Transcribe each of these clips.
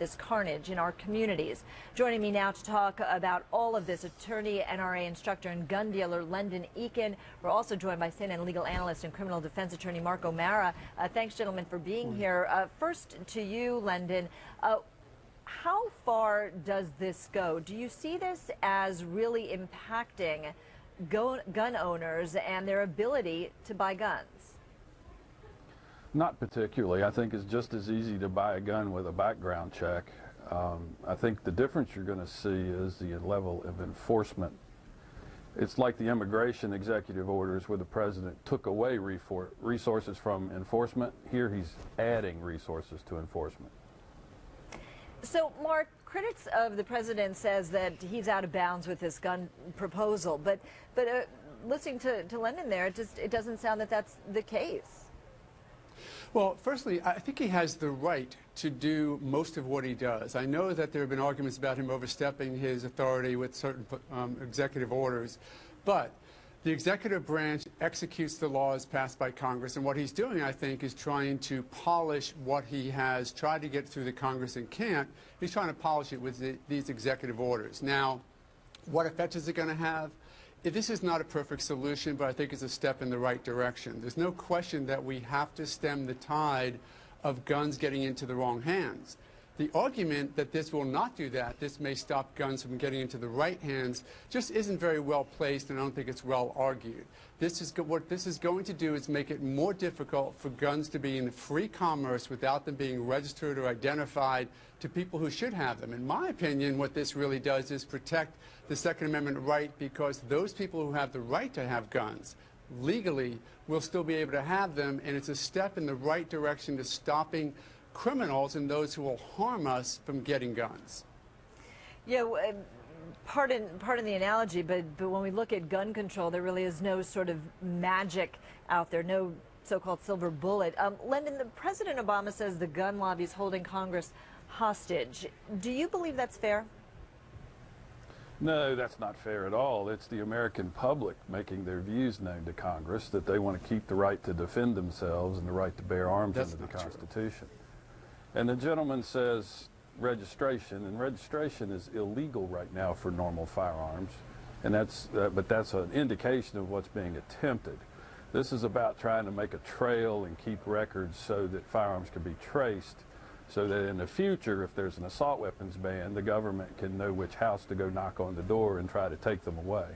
this carnage in our communities. Joining me now to talk about all of this, attorney, NRA instructor, and gun dealer Lenden Eakin. We're also joined by CNN legal analyst and criminal defense attorney Mark O'Mara. Thanks, gentlemen, for being here. First to you, Lenden. How far does this go? Do you see this as really impacting gun owners and their ability to buy guns? Not particularly. I think it's just as easy to buy a gun with a background check. I think the difference you're going to see is the level of enforcement. It's like the immigration executive orders where the president took away resources from enforcement. Here he's adding resources to enforcement. So, Mark, critics of the president says that he's out of bounds with this gun proposal, but listening to Lenden there, it doesn't sound that that's the case. Well, firstly, I think he has the right to do most of what he does. I know that there have been arguments about him overstepping his authority with certain executive orders, but the executive branch executes the laws passed by Congress, and what he's doing, I think, is trying to polish what he has tried to get through the Congress and can't. He's trying to polish it with these executive orders. Now, what effect is it going to have? This is not a perfect solution, but I think it's a step in the right direction. There's no question that we have to stem the tide of guns getting into the wrong hands. The argument that this will not do that, this may stop guns from getting into the right hands, just isn't very well placed, and I don't think it's well argued. What this is going to do is make it more difficult for guns to be in free commerce without them being registered or identified to people who should have them. In my opinion, what this really does is protect the Second Amendment right, because those people who have the right to have guns legally will still be able to have them, and it's a step in the right direction to stopping criminals and those who will harm us from getting guns. Yeah, pardon the analogy, but when we look at gun control, there really is no sort of magic out there, no so-called silver bullet. Lenden, President Obama says the gun lobby is holding Congress hostage. Do you believe that's fair? No, that's not fair at all. It's the American public making their views known to Congress, that they want to keep the right to defend themselves and the right to bear arms under the Constitution. And the gentleman says registration, and registration is illegal right now for normal firearms, and but that's an indication of what's being attempted. This is about trying to make a trail and keep records so that firearms can be traced, so that in the future, if there's an assault weapons ban, the government can know which house to go knock on the door and try to take them away.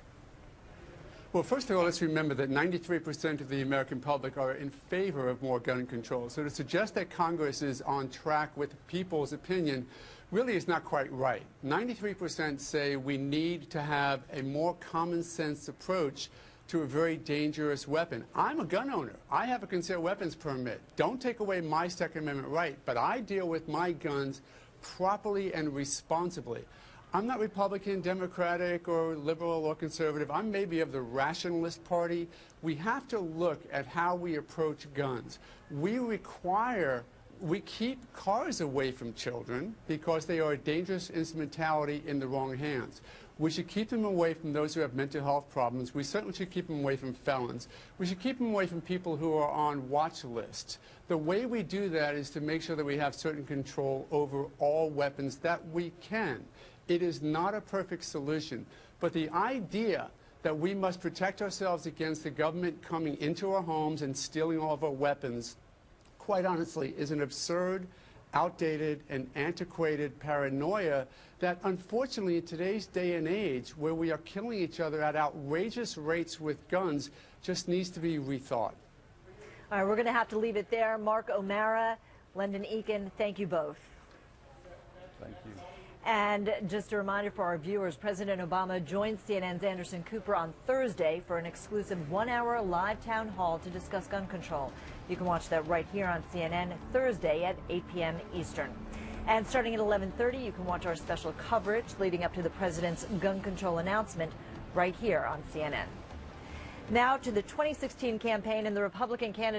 Well, first of all, let's remember that 93% of the American public are in favor of more gun control. So to suggest that Congress is on track with people's opinion really is not quite right. 93% say we need to have a more common sense approach to a very dangerous weapon. I'm a gun owner. I have a concealed weapons permit. Don't take away my Second Amendment right, but I deal with my guns properly and responsibly. I'm not Republican, Democratic, or liberal or conservative. I'm maybe of the rationalist party. We have to look at how we approach guns. We keep cars away from children because they are a dangerous instrumentality in the wrong hands. We should keep them away from those who have mental health problems. We certainly should keep them away from felons. We should keep them away from people who are on watch lists. The way we do that is to make sure that we have certain control over all weapons that we can. It is not a perfect solution, but the idea that we must protect ourselves against the government coming into our homes and stealing all of our weapons, quite honestly, is an absurd, outdated, and antiquated paranoia that, unfortunately, in today's day and age, where we are killing each other at outrageous rates with guns, just needs to be rethought. All right, we're going to have to leave it there. Mark O'Mara, Lenden Eakin, thank you both. Thank you. And just a reminder for our viewers, President Obama joined CNN's Anderson Cooper on Thursday for an exclusive 1-hour live town hall to discuss gun control. You can watch that right here on CNN Thursday at 8 p.m. Eastern. And starting at 11:30, you can watch our special coverage leading up to the president's gun control announcement right here on CNN. Now to the 2016 campaign, and the Republican candidate